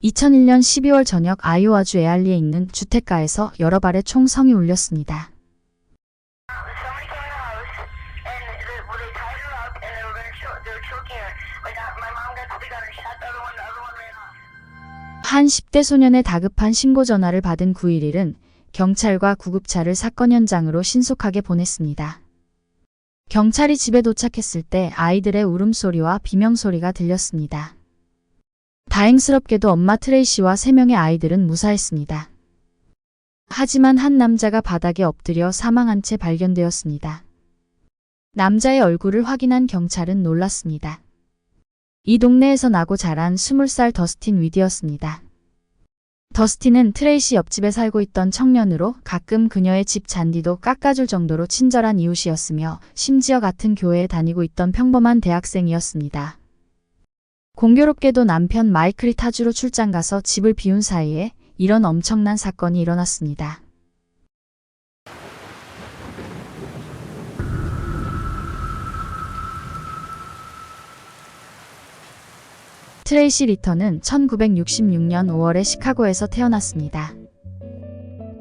2001년 12월 저녁 아이오와주 에알리에 있는 주택가에서 여러 발의 총성이 울렸습니다. 한 10대 소년의 다급한 신고 전화를 받은 911은 경찰과 구급차를 사건 현장으로 신속하게 보냈습니다. 경찰이 집에 도착했을 때 아이들의 울음소리와 비명소리가 들렸습니다. 다행스럽게도 엄마 트레이시와 3명의 아이들은 무사했습니다. 하지만 한 남자가 바닥에 엎드려 사망한 채 발견되었습니다. 남자의 얼굴을 확인한 경찰은 놀랐습니다. 이 동네에서 나고 자란 20살 더스틴 위디였습니다. 더스틴은 트레이시 옆집에 살고 있던 청년으로 가끔 그녀의 집 잔디도 깎아줄 정도로 친절한 이웃이었으며 심지어 같은 교회에 다니고 있던 평범한 대학생이었습니다. 공교롭게도 남편 마이클이 타주로 출장 가서 집을 비운 사이에 이런 엄청난 사건이 일어났습니다. 트레이시 리턴은 1966년 5월에 시카고에서 태어났습니다.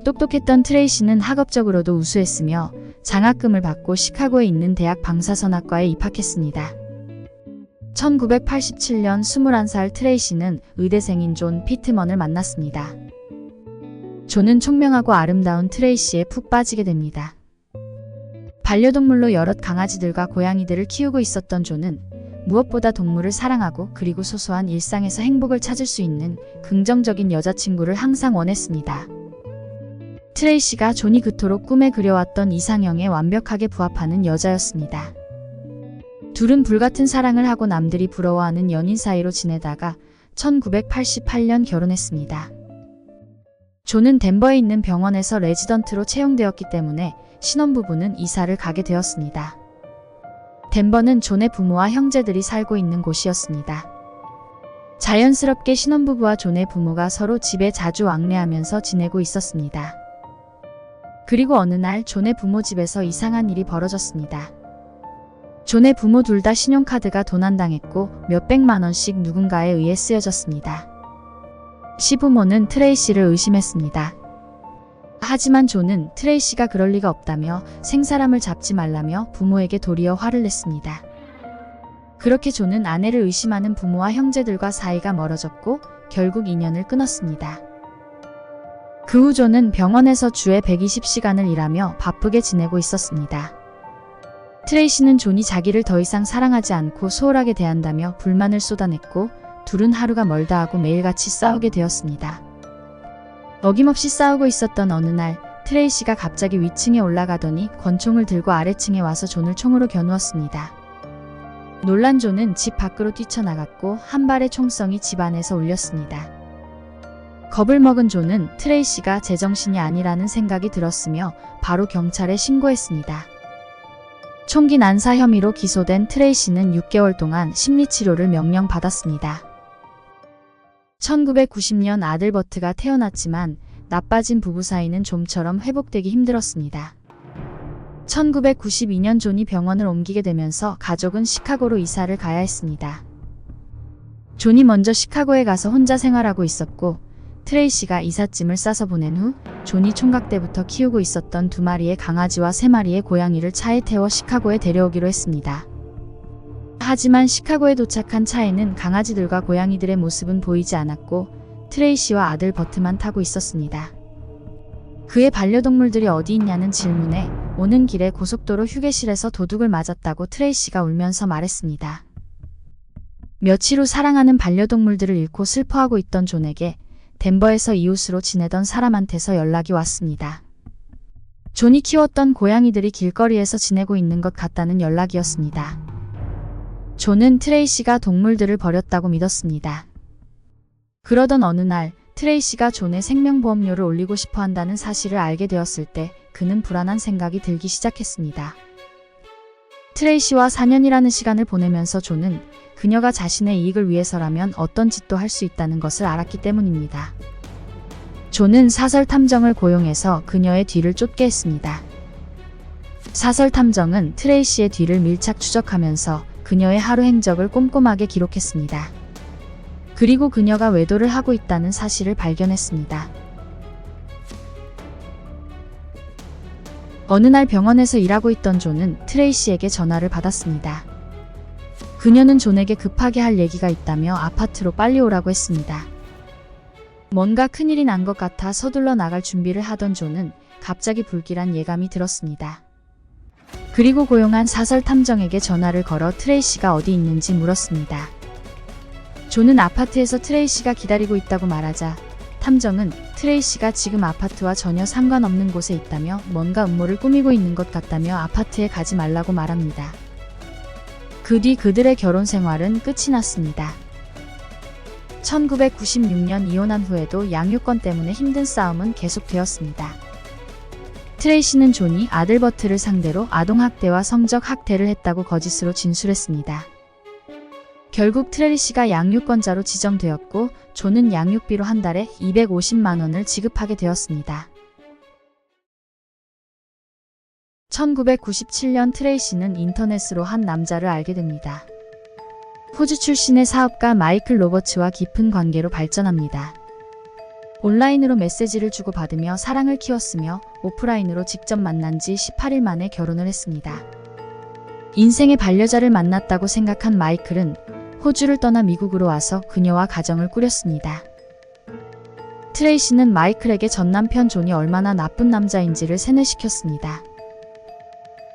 똑똑했던 트레이시는 학업적으로도 우수했으며 장학금을 받고 시카고에 있는 대학 방사선학과에 입학했습니다. 1987년 21살 트레이시는 의대생인 존 피트먼을 만났습니다. 존은 총명하고 아름다운 트레이시에 푹 빠지게 됩니다. 반려동물로 여럿 강아지들과 고양이들을 키우고 있었던 존은 무엇보다 동물을 사랑하고 그리고 소소한 일상에서 행복을 찾을 수 있는 긍정적인 여자친구를 항상 원했습니다. 트레이시가 존이 그토록 꿈에 그려왔던 이상형에 완벽하게 부합하는 여자였습니다. 둘은 불같은 사랑을 하고 남들이 부러워하는 연인 사이로 지내다가 1988년 결혼했습니다. 존은 덴버에 있는 병원에서 레지던트로 채용되었기 때문에 신혼부부는 이사를 가게 되었습니다. 덴버는 존의 부모와 형제들이 살고 있는 곳이었습니다. 자연스럽게 신혼부부와 존의 부모가 서로 집에 자주 왕래하면서 지내고 있었습니다. 그리고 어느 날 존의 부모 집에서 이상한 일이 벌어졌습니다. 존의 부모 둘 다 신용카드가 도난당했고 몇백만 원씩 누군가에 의해 쓰여졌습니다. 시부모는 트레이시를 의심했습니다. 하지만 존은 트레이시가 그럴 리가 없다며 생사람을 잡지 말라며 부모에게 도리어 화를 냈습니다. 그렇게 존은 아내를 의심하는 부모와 형제들과 사이가 멀어졌고 결국 인연을 끊었습니다. 그 후 존은 병원에서 주에 120시간을 일하며 바쁘게 지내고 있었습니다. 트레이시는 존이 자기를 더 이상 사랑하지 않고 소홀하게 대한다며 불만을 쏟아냈고 둘은 하루가 멀다 하고 매일같이 싸우게 되었습니다. 어김없이 싸우고 있었던 어느 날 트레이시가 갑자기 위층에 올라가더니 권총을 들고 아래층에 와서 존을 총으로 겨누었습니다. 놀란 존은 집 밖으로 뛰쳐나갔고 한 발의 총성이 집 안에서 울렸습니다. 겁을 먹은 존은 트레이시가 제정신이 아니라는 생각이 들었으며 바로 경찰에 신고했습니다. 총기 난사 혐의로 기소된 트레이시는 6개월 동안 심리치료를 명령받았습니다. 1990년 아들 버트가 태어났지만 나빠진 부부 사이는 좀처럼 회복되기 힘들었습니다. 1992년 존이 병원을 옮기게 되면서 가족은 시카고로 이사를 가야 했습니다. 존이 먼저 시카고에 가서 혼자 생활하고 있었고 트레이시가 이삿짐을 싸서 보낸 후 존이 총각 때부터 키우고 있었던 2마리의 강아지와 3마리의 고양이를 차에 태워 시카고에 데려오기로 했습니다. 하지만 시카고에 도착한 차에는 강아지들과 고양이들의 모습은 보이지 않았고 트레이시와 아들 버트만 타고 있었습니다. 그의 반려동물들이 어디 있냐는 질문에 오는 길에 고속도로 휴게실에서 도둑을 맞았다고 트레이시가 울면서 말했습니다. 며칠 후 사랑하는 반려동물들을 잃고 슬퍼하고 있던 존에게 덴버에서 이웃으로 지내던 사람한테서 연락이 왔습니다. 존이 키웠던 고양이들이 길거리에서 지내고 있는 것 같다는 연락이었습니다. 존은 트레이시가 동물들을 버렸다고 믿었습니다. 그러던 어느 날 트레이시가 존의 생명보험료를 올리고 싶어 한다는 사실을 알게 되었을 때 그는 불안한 생각이 들기 시작했습니다. 트레이시와 4년이라는 시간을 보내면서 존은 그녀가 자신의 이익을 위해서라면 어떤 짓도 할 수 있다는 것을 알았기 때문입니다. 존은 사설 탐정을 고용해서 그녀의 뒤를 쫓게 했습니다. 사설 탐정은 트레이시의 뒤를 밀착 추적하면서 그녀의 하루 행적을 꼼꼼하게 기록했습니다. 그리고 그녀가 외도를 하고 있다는 사실을 발견했습니다. 어느 날 병원에서 일하고 있던 존은 트레이시에게 전화를 받았습니다. 그녀는 존에게 급하게 할 얘기가 있다며 아파트로 빨리 오라고 했습니다. 뭔가 큰일이 난 것 같아 서둘러 나갈 준비를 하던 존은 갑자기 불길한 예감이 들었습니다. 그리고 고용한 사설 탐정에게 전화를 걸어 트레이시가 어디 있는지 물었습니다. 존은 아파트에서 트레이시가 기다리고 있다고 말하자 탐정은 트레이시가 지금 아파트와 전혀 상관없는 곳에 있다며 뭔가 음모를 꾸미고 있는 것 같다며 아파트에 가지 말라고 말합니다. 그 뒤 그들의 결혼 생활은 끝이 났습니다. 1996년 이혼한 후에도 양육권 때문에 힘든 싸움은 계속되었습니다. 트레이시는 존이 아들 버트를 상대로 아동학대와 성적 학대를 했다고 거짓으로 진술했습니다. 결국 트레이시가 양육권자로 지정되었고 존은 양육비로 한 달에 250만 원을 지급하게 되었습니다. 1997년 트레이시는 인터넷으로 한 남자를 알게 됩니다. 호주 출신의 사업가 마이클 로버츠와 깊은 관계로 발전합니다. 온라인으로 메시지를 주고받으며 사랑을 키웠으며 오프라인으로 직접 만난 지 18일 만에 결혼을 했습니다. 인생의 반려자를 만났다고 생각한 마이클은 호주를 떠나 미국으로 와서 그녀와 가정을 꾸렸습니다. 트레이시는 마이클에게 전 남편 존이 얼마나 나쁜 남자인지를 세뇌시켰습니다.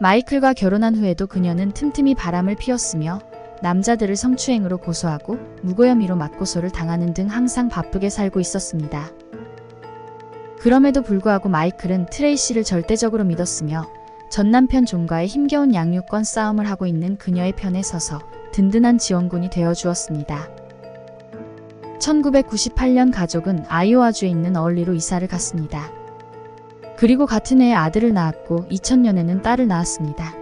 마이클과 결혼한 후에도 그녀는 틈틈이 바람을 피웠으며 남자들을 성추행으로 고소하고 무고혐의로 맞고소를 당하는 등 항상 바쁘게 살고 있었습니다. 그럼에도 불구하고 마이클은 트레이시를 절대적으로 믿었으며 전 남편 존과의 힘겨운 양육권 싸움을 하고 있는 그녀의 편에 서서 든든한 지원군이 되어주었습니다. 1998년 가족은 아이오와주에 있는 어울리로 이사를 갔습니다. 그리고 같은 해에 아들을 낳았고 2000년에는 딸을 낳았습니다.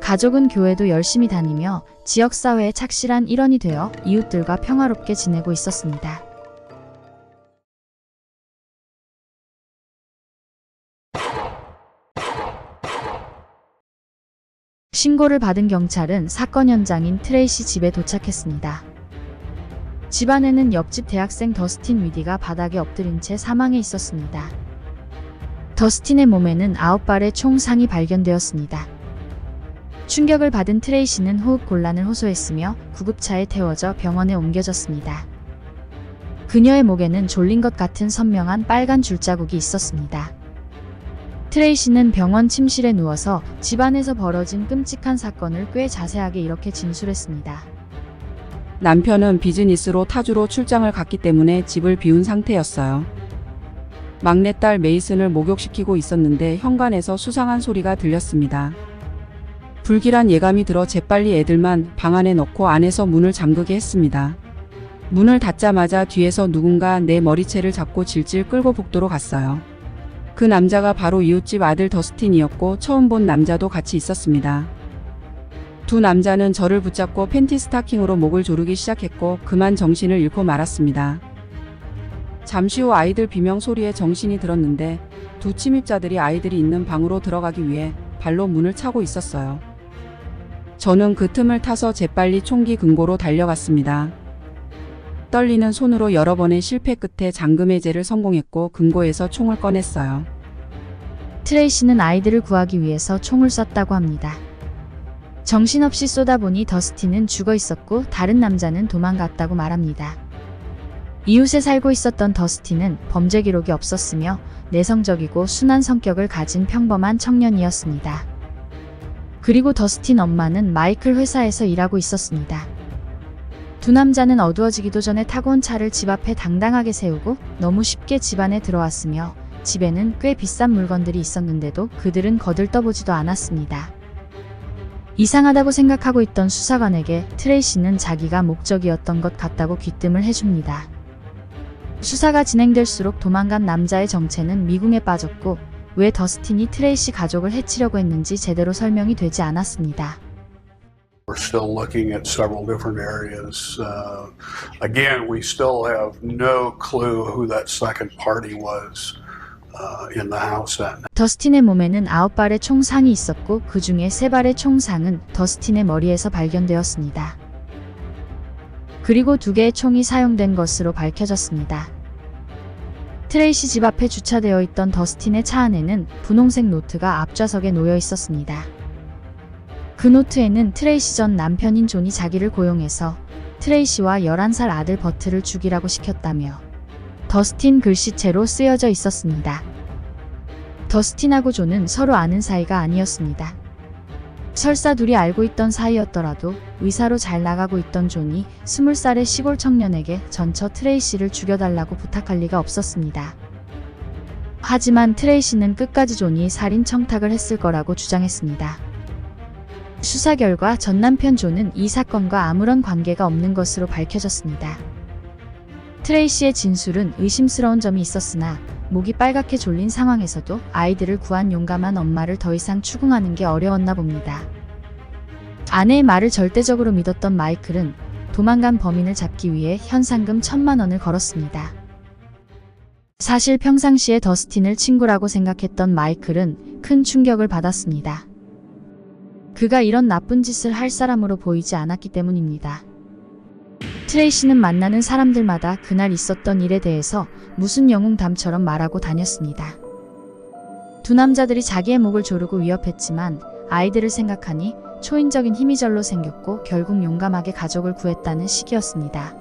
가족은 교회도 열심히 다니며 지역사회의 착실한 일원이 되어 이웃들과 평화롭게 지내고 있었습니다. 신고를 받은 경찰은 사건 현장인 트레이시 집에 도착했습니다. 집안에는 옆집 대학생 더스틴 위디가 바닥에 엎드린 채 사망해 있었습니다. 더스틴의 몸에는 9발의 총상이 발견되었습니다. 충격을 받은 트레이시는 호흡곤란을 호소했으며 구급차에 태워져 병원에 옮겨졌습니다. 그녀의 목에는 졸린 것 같은 선명한 빨간 줄자국이 있었습니다. 트레이시는 병원 침실에 누워서 집안에서 벌어진 끔찍한 사건을 꽤 자세하게 이렇게 진술했습니다. 남편은 비즈니스로 타주로 출장을 갔기 때문에 집을 비운 상태였어요. 막내딸 메이슨을 목욕시키고 있었는데 현관에서 수상한 소리가 들렸습니다. 불길한 예감이 들어 재빨리 애들만 방 안에 넣고 안에서 문을 잠그게 했습니다. 문을 닫자마자 뒤에서 누군가 내 머리채를 잡고 질질 끌고 복도로 갔어요. 그 남자가 바로 이웃집 아들 더스틴이었고 처음 본 남자도 같이 있었습니다. 두 남자는 저를 붙잡고 팬티 스타킹으로 목을 조르기 시작했고 그만 정신을 잃고 말았습니다. 잠시 후 아이들 비명 소리에 정신이 들었는데 두 침입자들이 아이들이 있는 방으로 들어가기 위해 발로 문을 차고 있었어요. 저는 그 틈을 타서 재빨리 총기 금고로 달려갔습니다. 떨리는 손으로 여러 번의 실패 끝에 잠금 해제를 성공했고 금고에서 총을 꺼냈어요. 트레이시는 아이들을 구하기 위해서 총을 쐈다고 합니다. 정신없이 쏘다 보니 더스틴은 죽어 있었고 다른 남자는 도망갔다고 말합니다. 이웃에 살고 있었던 더스틴은 범죄 기록이 없었으며 내성적이고 순한 성격을 가진 평범한 청년이었습니다. 그리고 더스틴 엄마는 마이클 회사에서 일하고 있었습니다. 두 남자는 어두워지기도 전에 타고 온 차를 집 앞에 당당하게 세우고 너무 쉽게 집 안에 들어왔으며 집에는 꽤 비싼 물건들이 있었는데도 그들은 거들떠보지도 않았습니다. 이상하다고 생각하고 있던 수사관에게 트레이시는 자기가 목적이었던 것 같다고 귀뜸을 해줍니다. 수사가 진행될수록 도망간 남자의 정체는 미궁에 빠졌고 왜 더스틴이 트레이시 가족을 해치려고 했는지 제대로 설명이 되지 않았습니다. We're still looking at several different areas. Again, we still have no clue who that second party was in the house that night. 더스틴의 몸에는 9발의 총상이 있었고 그 중에 3발의 총상은 더스틴의 머리에서 발견되었습니다. 그리고 2개의 총이 사용된 것으로 밝혀졌습니다. 트레이시 집 앞에 주차되어 있던 더스틴의 차 안에는 분홍색 노트가 앞좌석에 놓여 있었습니다. 그 노트에는 트레이시 전 남편인 존이 자기를 고용해서 트레이시와 11살 아들 버트를 죽이라고 시켰다며 더스틴 글씨체로 쓰여져 있었습니다. 더스틴하고 존은 서로 아는 사이가 아니었습니다. 설사 둘이 알고 있던 사이였더라도 의사로 잘 나가고 있던 존이 20살의 시골 청년에게 전처 트레이시를 죽여달라고 부탁할 리가 없었습니다. 하지만 트레이시는 끝까지 존이 살인 청탁을 했을 거라고 주장했습니다. 수사 결과 전 남편 존은 이 사건과 아무런 관계가 없는 것으로 밝혀졌습니다. 트레이시의 진술은 의심스러운 점이 있었으나 목이 빨갛게 졸린 상황에서도 아이들을 구한 용감한 엄마를 더 이상 추궁하는 게 어려웠나 봅니다. 아내의 말을 절대적으로 믿었던 마이클은 도망간 범인을 잡기 위해 현상금 1,000만 원을 걸었습니다. 사실 평상시에 더스틴을 친구라고 생각했던 마이클은 큰 충격을 받았습니다. 그가 이런 나쁜 짓을 할 사람으로 보이지 않았기 때문입니다. 트레이시는 만나는 사람들마다 그날 있었던 일에 대해서 무슨 영웅담처럼 말하고 다녔습니다. 두 남자들이 자기의 목을 조르고 위협했지만 아이들을 생각하니 초인적인 힘이 절로 생겼고 결국 용감하게 가족을 구했다는 식이었습니다.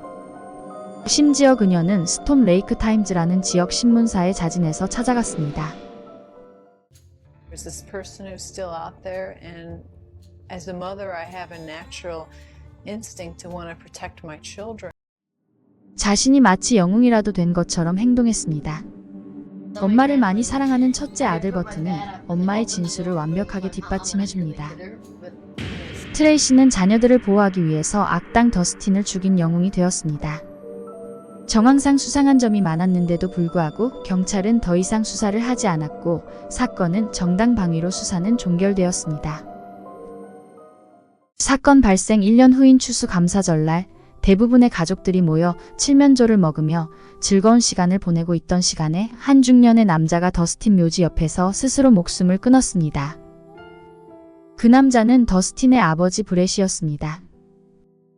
심지어 그녀는 스톰 레이크 타임즈라는 지역 신문사의 자진해서 찾아갔습니다. There's this person who's still out there, and as a mother, I have a natural instinct to want to protect my children. 자신이 마치 영웅이라도 된 것처럼 행동했습니다. 엄마를 많이 사랑하는 첫째 아들 버트는 엄마의 진술을 완벽하게 뒷받침해줍니다. 트레이시는 자녀들을 보호하기 위해서 악당 더스틴을 죽인 영웅이 되었습니다. 정황상 수상한 점이 많았는데도 불구하고 경찰은 더 이상 수사를 하지 않았고 사건은 정당 방위로 수사는 종결되었습니다. 사건 발생 1년 후인 추수감사절날 대부분의 가족들이 모여 칠면조를 먹으며 즐거운 시간을 보내고 있던 시간에 한 중년의 남자가 더스틴 묘지 옆에서 스스로 목숨을 끊었습니다. 그 남자는 더스틴의 아버지 브렛이었습니다.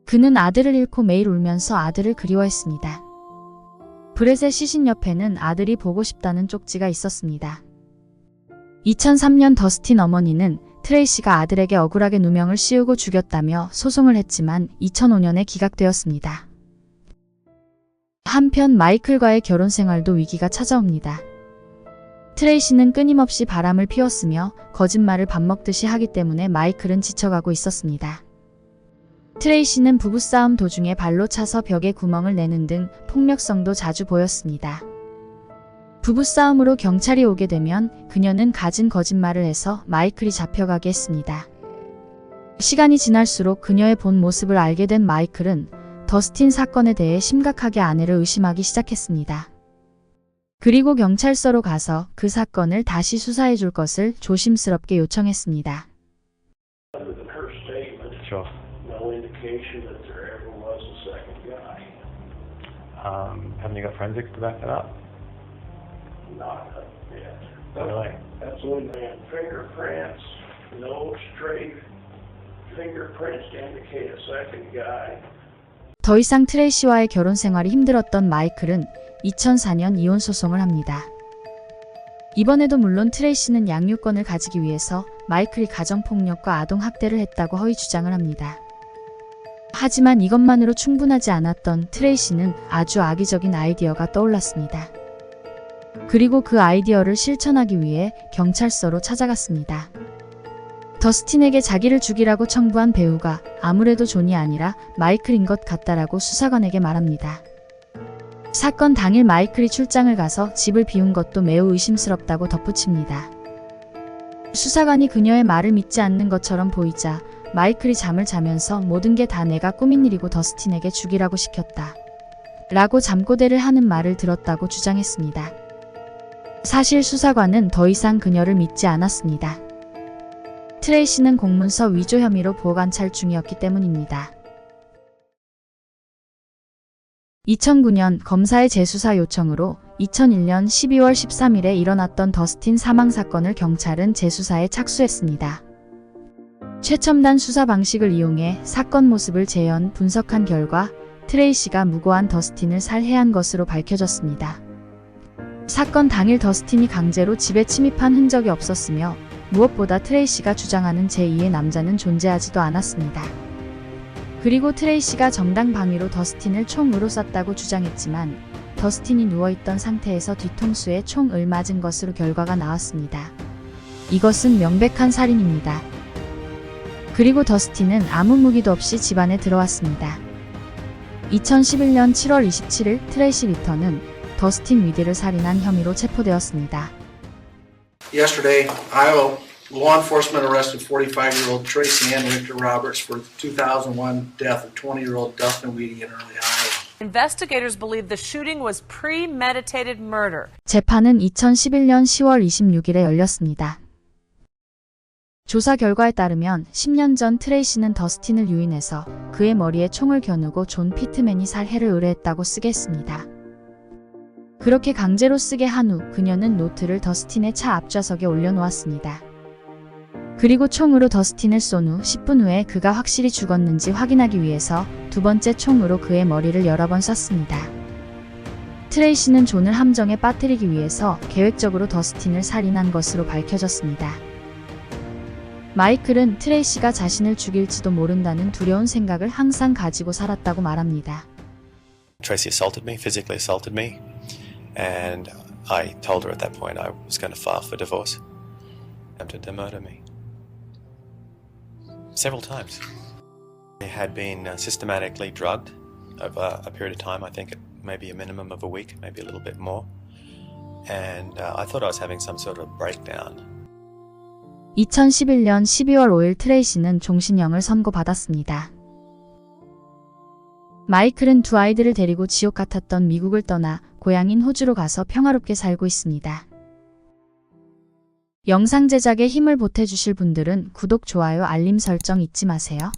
그는 아들을 잃고 매일 울면서 아들을 그리워했습니다. 브렛의 시신 옆에는 아들이 보고 싶다는 쪽지가 있었습니다. 2003년 더스틴 어머니는 트레이시가 아들에게 억울하게 누명을 씌우고 죽였다며 소송을 했지만 2005년에 기각되었습니다. 한편 마이클과의 결혼 생활도 위기가 찾아옵니다. 트레이시는 끊임없이 바람을 피웠으며 거짓말을 밥 먹듯이 하기 때문에 마이클은 지쳐가고 있었습니다. 트레이시는 부부싸움 도중에 발로 차서 벽에 구멍을 내는 등 폭력성도 자주 보였습니다. 부부싸움으로 경찰이 오게 되면 그녀는 갖은 거짓말을 해서 마이클이 잡혀가게 했습니다. 시간이 지날수록 그녀의 본 모습을 알게 된 마이클은 더스틴 사건에 대해 심각하게 아내를 의심하기 시작했습니다. 그리고 경찰서로 가서 그 사건을 다시 수사해 줄 것을 조심스럽게 요청했습니다. Under her statement, Sure. no indication that there ever was a second guy. Haven't you got forensics to back that up? Not yet. Really? Absolutely. And fingerprints, no straight fingerprints to indicate a second guy. 더 이상 트레이시와의 결혼 생활이 힘들었던 마이클은 2004년 이혼 소송을 합니다. 이번에도 물론 트레이시는 양육권을 가지기 위해서 마이클이 가정폭력과 아동학대를 했다고 허위 주장을 합니다. 하지만 이것만으로 충분하지 않았던 트레이시는 아주 악의적인 아이디어가 떠올랐습니다. 그리고 그 아이디어를 실천하기 위해 경찰서로 찾아갔습니다. 더스틴에게 자기를 죽이라고 청부한 배우가 아무래도 존이 아니라 마이클인 것 같다라고 수사관에게 말합니다. 사건 당일 마이클이 출장을 가서 집을 비운 것도 매우 의심스럽다고 덧붙입니다. 수사관이 그녀의 말을 믿지 않는 것처럼 보이자 마이클이 잠을 자면서 모든 게 다 내가 꾸민 일이고 더스틴에게 죽이라고 시켰다 라고 잠꼬대를 하는 말을 들었다고 주장했습니다. 사실 수사관은 더 이상 그녀를 믿지 않았습니다. 트레이시는 공문서 위조 혐의로 보호관찰 중이었기 때문입니다. 2009년 검사의 재수사 요청으로 2001년 12월 13일에 일어났던 더스틴 사망 사건을 경찰은 재수사에 착수했습니다. 최첨단 수사 방식을 이용해 사건 모습을 재현 분석한 결과 트레이시가 무고한 더스틴을 살해한 것으로 밝혀졌습니다. 사건 당일 더스틴이 강제로 집에 침입한 흔적이 없었으며 무엇보다 트레이시가 주장하는 제2의 남자는 존재하지도 않았습니다. 그리고 트레이시가 정당 방위로 더스틴을 총으로 쐈다고 주장했지만 더스틴이 누워있던 상태에서 뒤통수에 총을 맞은 것으로 결과가 나왔습니다. 이것은 명백한 살인입니다. 그리고 더스틴은 아무 무기도 없이 집안에 들어왔습니다. 2011년 7월 27일 트레이시 리턴은 더스틴 위드를 살인한 혐의로 체포되었습니다. Yesterday, Iowa law enforcement arrested 45-year-old Tracy Ann Richter Roberts for the 2001 death of 20-year-old Dustin Weedy in early Iowa. Investigators believe the shooting was premeditated murder. 재판은 2011년 10월 26일에 열렸습니다. 조사 결과에 따르면 10년 전 트레이시는 더스틴을 유인해서 그의 머리에 총을 겨누고 존 피트맨이 살해를 의뢰했다고 쓰게 했습니다. 그렇게 강제로 쓰게 한 후 그녀는 노트를 더스틴의 차 앞좌석에 올려놓았습니다. 그리고 총으로 더스틴을 쏜 후 10분 후에 그가 확실히 죽었는지 확인하기 위해서 두 번째 총으로 그의 머리를 여러 번 쐈습니다. 트레이시는 존을 함정에 빠뜨리기 위해서 계획적으로 더스틴을 살인한 것으로 밝혀졌습니다. 마이클은 트레이시가 자신을 죽일지도 모른다는 두려운 생각을 항상 가지고 살았다고 말합니다. Tracy assaulted me, physically assaulted me, and I told her at that point I was going to file for divorce, attempted to murder me. Several times. I had been systematically drugged over a period of time, I think maybe a minimum of a week, maybe a little bit more, and I thought I was having some sort of breakdown. 2011년 12월 5일 트레이시는 종신형을 선고받았습니다. 마이클은 두 아이들을 데리고 지옥 같았던 미국을 떠나 고향인 호주로 가서 평화롭게 살고 있습니다. 영상 제작에 힘을 보태주실 분들은 구독, 좋아요, 알림 설정 잊지 마세요.